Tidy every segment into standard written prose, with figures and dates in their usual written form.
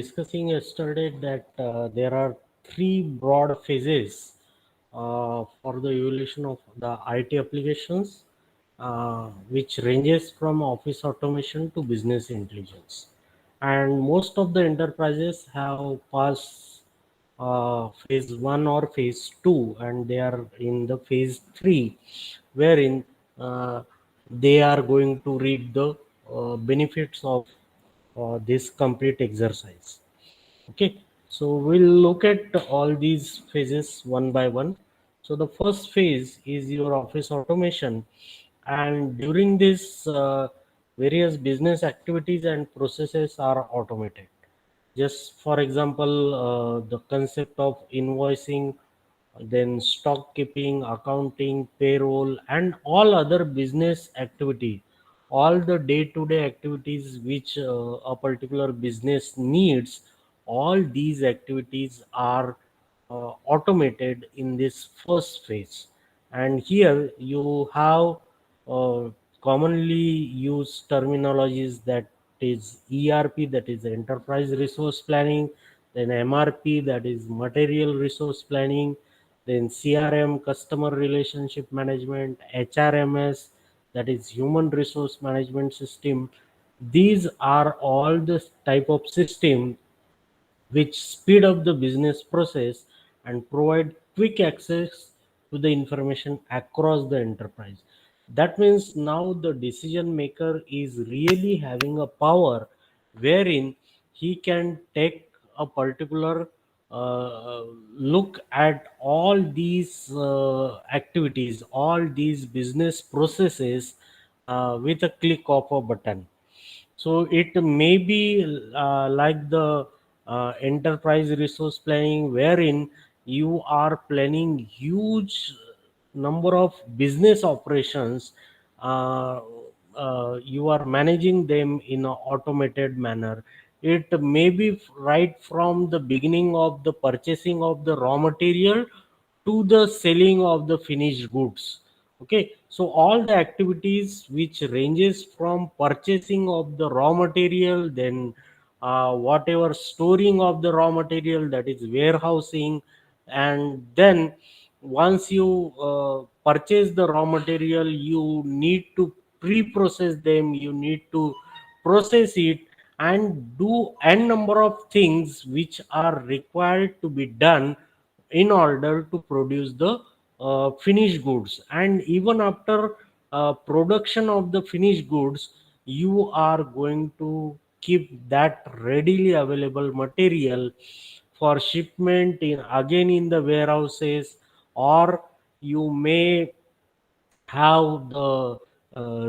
Discussing yesterday that there are three broad phases for the evolution of the IT applications, which ranges from office automation to business intelligence. And most of the enterprises have passed phase one or phase two, and they are in the phase three, wherein uh, they are going to reap the benefits of this complete exercise. Okay, so we'll look at all these phases one by one. So the first phase is your office automation, and during this, various business activities and processes are automated. Just for example, the concept of invoicing, then stock keeping, accounting, payroll, and all other business activity, all the day-to-day activities which a particular business needs, all these activities are automated in this first phase. And here you have uh, commonly used terminologies, that is ERP, that is enterprise resource planning, then MRP, that is material resource planning, then CRM, customer relationship management, HRMS, that is human resource management system. These are all the type of system which speed up the business process and provide quick access to the information across the enterprise. That means now the decision maker is really having a power wherein he can take a particular look at all these activities, all these business processes with a click of a button. So it may be like the enterprise resource planning, wherein you are planning huge number of business operations. Uh, you are managing them in an automated manner. It may be right from the beginning of the purchasing of the raw material to the selling of the finished goods. Okay, so all the activities which ranges from purchasing of the raw material, then whatever storing of the raw material, that is warehousing, and then once you purchase the raw material, you need to pre-process them, you need to process it and do n number of things which are required to be done in order to produce the finished goods. And even after production of the finished goods, you are going to keep that readily available material for shipment in again in the warehouses, or you may have the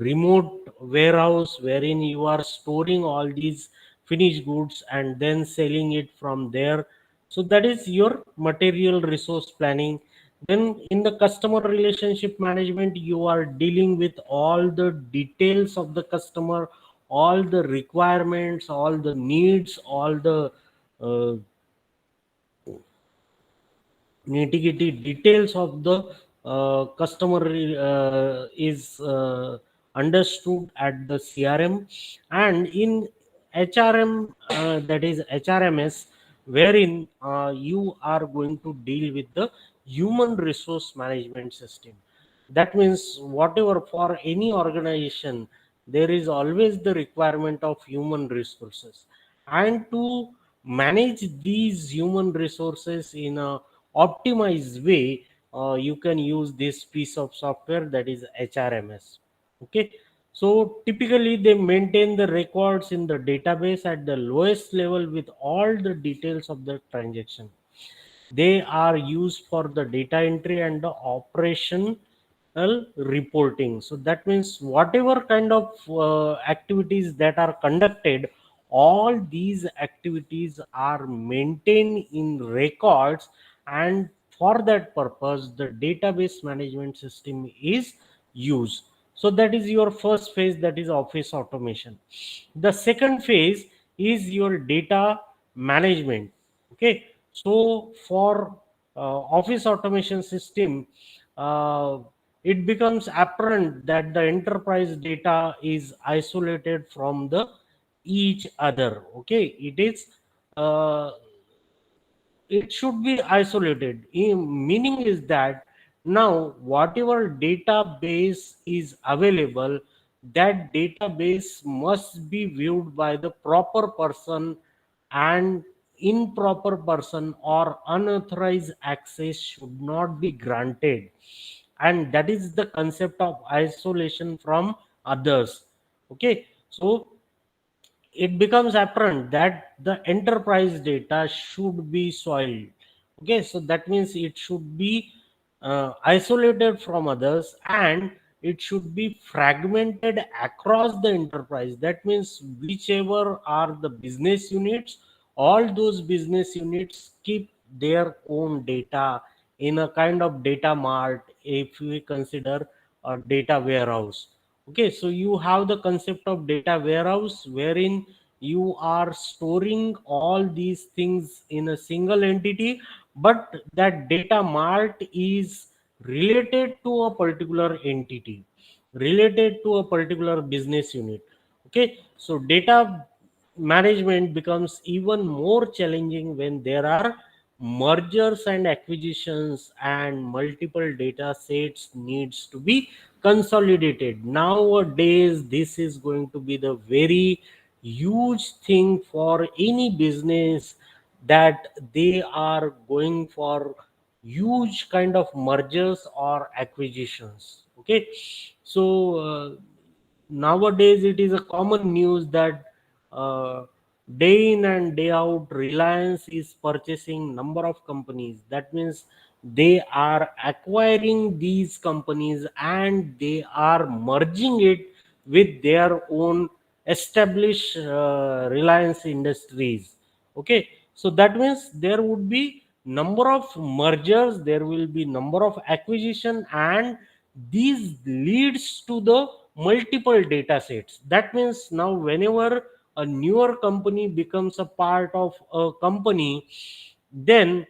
remote warehouse wherein you are storing all these finished goods and then selling it from there. So that is your material resource planning. Then in the customer relationship management, you are dealing with all the details of the customer, all the requirements, all the needs, all the uh, nitty-gritty details of the customer is understood at the CRM. And in HRM, that is HRMS, wherein you are going to deal with the human resource management system. That means whatever, for any organization, there is always the requirement of human resources, and to manage these human resources in a optimized way, you can use this piece of software, that is HRMS. Okay, so typically they maintain the records in the database at the lowest level with all the details of the transaction. They are used for the data entry and the operational reporting. So that means whatever kind of activities that are conducted, all these activities are maintained in records, and for that purpose the database management system is used. So that is your first phase, that is office automation. The second phase is your data management. Okay, so for office automation system, uh, it becomes apparent that the enterprise data is isolated from the each other. Okay, it is uh, it should be isolated. Meaning is that now whatever database is available, that database must be viewed by the proper person, and improper person or unauthorized access should not be granted. And that is the concept of isolation from others. Okay, so it becomes apparent that the enterprise data should be soiled. Okay, so that means it should be isolated from others, and it should be fragmented across the enterprise. That means whichever are the business units, all those business units keep their own data in a kind of data mart, if we consider a data warehouse. Okay, so you have the concept of data warehouse wherein you are storing all these things in a single entity, but that data mart is related to a particular entity, related to a particular business unit. Okay, so data management becomes even more challenging when there are mergers and acquisitions and multiple data sets needs to be consolidated. Nowadays this is going to be the very huge thing for any business, that they are going for huge kind of mergers or acquisitions. Okay, so nowadays it is a common news that uh, day in and day out Reliance is purchasing number of companies. That means they are acquiring these companies and they are merging it with their own established Reliance Industries. Okay, so that means there would be number of mergers, there will be number of acquisition, and these leads to the multiple data sets. That means now whenever a newer company becomes a part of a company, then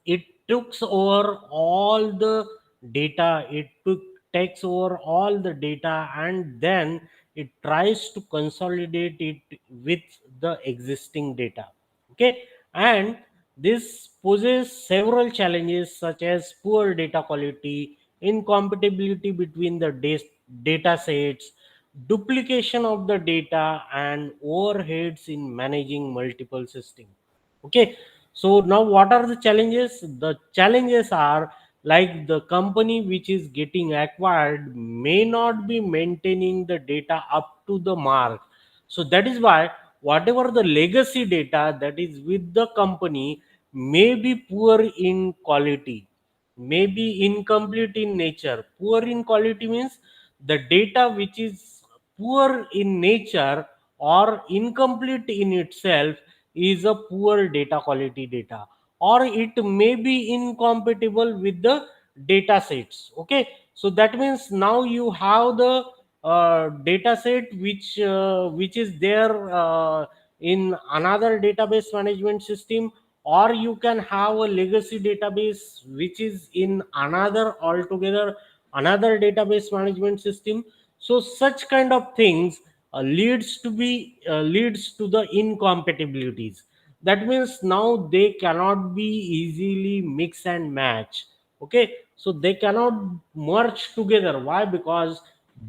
it takes over all the data, takes over all the data, and then it tries to consolidate it with the existing data. Okay, and this poses several challenges such as poor data quality, incompatibility between the data sets, duplication of the data, and overheads in managing multiple systems. Okay, so now what are the challenges? The challenges are like the company which is getting acquired may not be maintaining the data up to the mark. So that is why whatever the legacy data that is with the company may be poor in quality, may be incomplete in nature. Poor in quality means the data which is poor in nature or incomplete in itself is a poor data quality data, or it may be incompatible with the data sets. Okay, so that means now you have the data set which is there in another database management system, or you can have a legacy database which is in another altogether another database management system. So such kind of things leads to the incompatibilities. That means now they cannot be easily mix and match. Okay, so they cannot merge together. Why? Because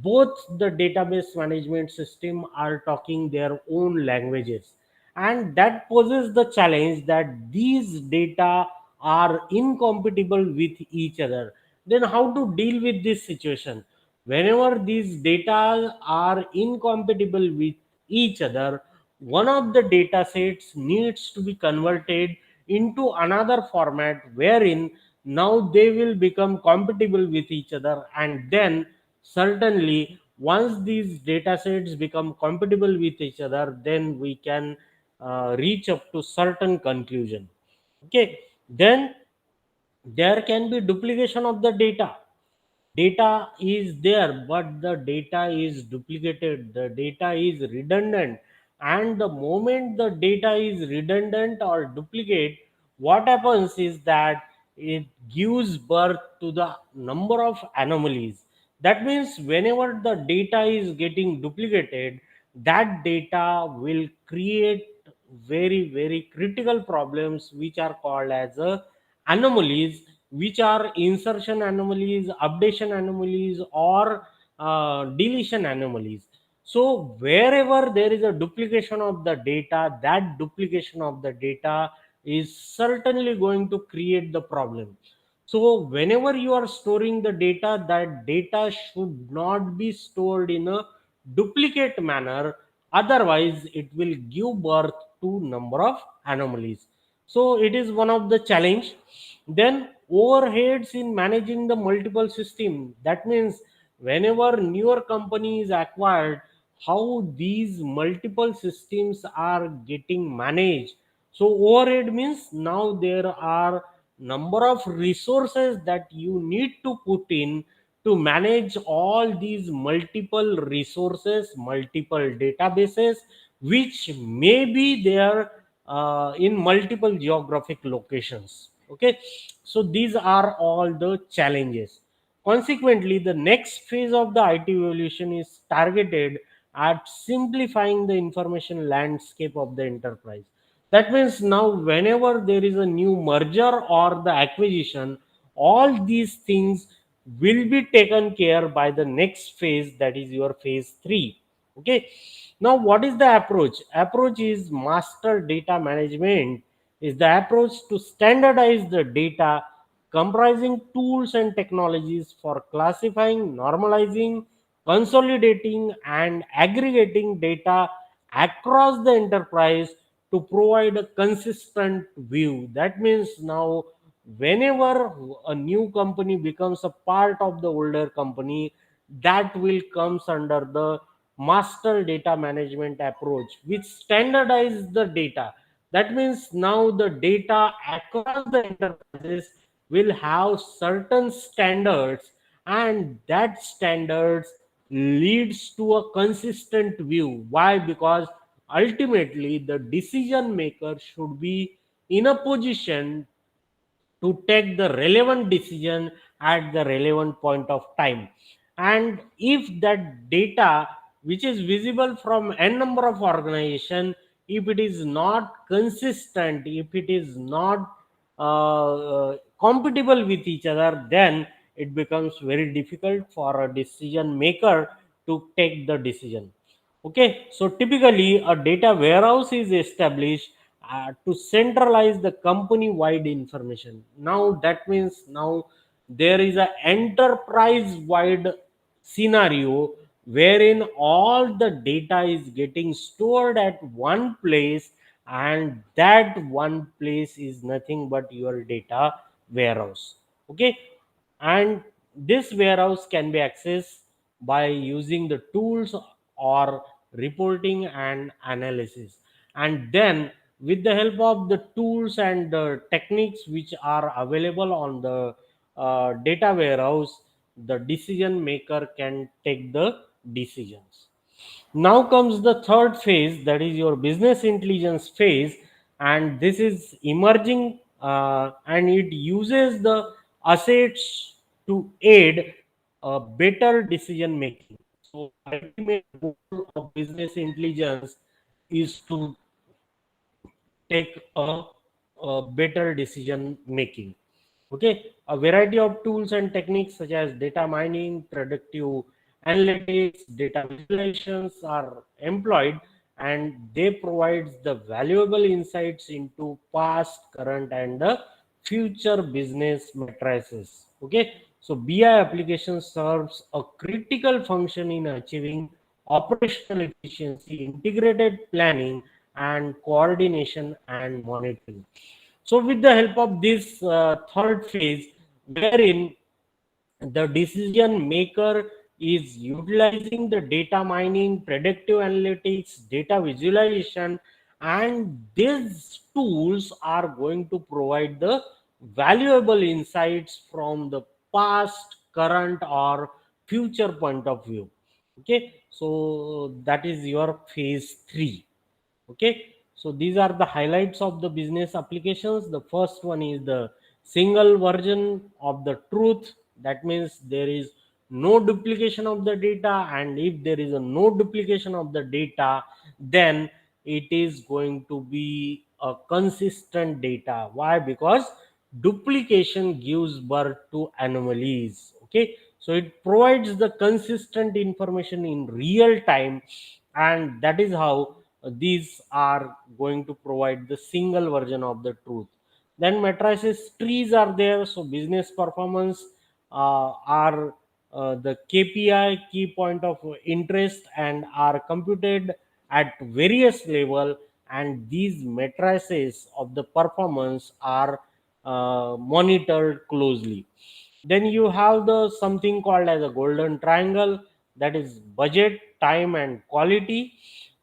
both the database management system are talking their own languages, and that poses the challenge that these data are incompatible with each other. Then how to deal with this situation? Whenever these data are incompatible with each other, one of the data sets needs to be converted into another format wherein now they will become compatible with each other, and then certainly once these data sets become compatible with each other, then we can reach up to certain conclusion. Okay, then there can be duplication of the data. Data is there, but the data is duplicated, the data is redundant, and the moment the data is redundant or duplicate, what happens is that it gives birth to the number of anomalies. That means whenever the data is getting duplicated, that data will create very critical problems which are called as anomalies, which are insertion anomalies, updation anomalies, or deletion anomalies. So wherever there is a duplication of the data, that duplication of the data is certainly going to create the problem. So whenever you are storing the data, that data should not be stored in a duplicate manner, otherwise it will give birth to number of anomalies. So it is one of the challenge. Then overheads in managing the multiple system, that means whenever newer company is acquired, how these multiple systems are getting managed. So overhead means now there are number of resources that you need to put in to manage all these multiple resources, multiple databases, which may be there in multiple geographic locations. Okay, so these are all the challenges. Consequently, the next phase of the IT evolution is targeted at simplifying the information landscape of the enterprise. That means now, whenever there is a new merger or the acquisition, all these things will be taken care by the next phase, that is your phase 3. Okay. Now, what is the approach? Approach is master data management, is the approach to standardize the data, comprising tools and technologies for classifying, normalizing, consolidating, and aggregating data across the enterprise to provide a consistent view. That means now, whenever a new company becomes a part of the older company, that will comes under the master data management approach, which standardize the data. That means now the data across the enterprises will have certain standards, and that standards leads to a consistent view. Why? Because ultimately the decision maker should be in a position to take the relevant decision at the relevant point of time. And if that data which is visible from n number of organization, if it is not consistent, if it is not compatible with each other, then it becomes very difficult for a decision maker to take the decision. Okay, so typically a data warehouse is established to centralize the company wide information. Now that means now there is a enterprise wide scenario wherein all the data is getting stored at one place, and that one place is nothing but your data warehouse. Okay, and this warehouse can be accessed by using the tools or reporting and analysis. And then with the help of the tools and the techniques which are available on the data warehouse, the decision maker can take the decisions. Now comes the third phase, that is your business intelligence phase, and this is emerging, and it uses the assets to aid a better decision making. So ultimate goal of business intelligence is to take a better decision making. Okay, a variety of tools and techniques such as data mining, predictive analytics, data visualizations are employed, and they provide the valuable insights into past, current, and the future business matrices. Okay, so BI application serves a critical function in achieving operational efficiency, integrated planning, and coordination and monitoring. So with the help of this third phase, wherein the decision maker is utilizing the data mining, predictive analytics, data visualization, and these tools are going to provide the valuable insights from the past, current, or future point of view. Okay, so that is your phase 3. Okay, so these are the highlights of the business applications. The first one is the single version of the truth. That means there is no duplication of the data, and if there is a no duplication of the data, then it is going to be a consistent data. Why? Because duplication gives birth to anomalies. Okay, so it provides the consistent information in real time, and that is how these are going to provide the single version of the truth. Then matrices trees are there. So business performance are the KPI, key point of interest, and are computed at various level, and these matrices of the performance are monitored closely. Then you have the something called as a golden triangle, that is budget, time, and quality.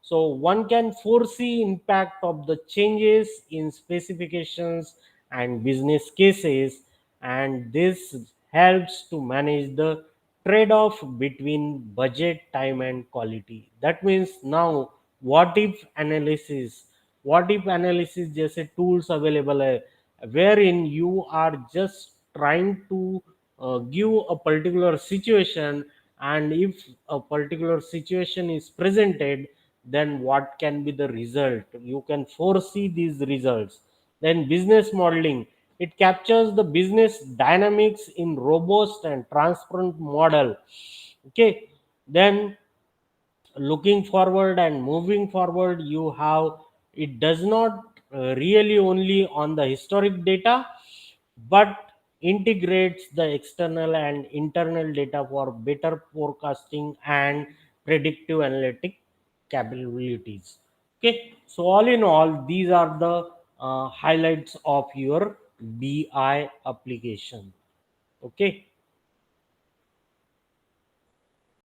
So one can foresee impact of the changes in specifications and business cases, and this helps to manage the trade-off between budget, time, and quality. That means now what if analysis, जैसे tools available है, wherein you are just trying to give a particular situation, and if a particular situation is presented, then what can be the result, you can foresee these results. Then business modeling, it captures the business dynamics in robust and transparent model. Okay, then looking forward and moving forward, you have, it does not really only on the historic data, but integrates the external and internal data for better forecasting and predictive analytic capabilities. Okay, so all in all, these are the highlights of your BI application. Okay.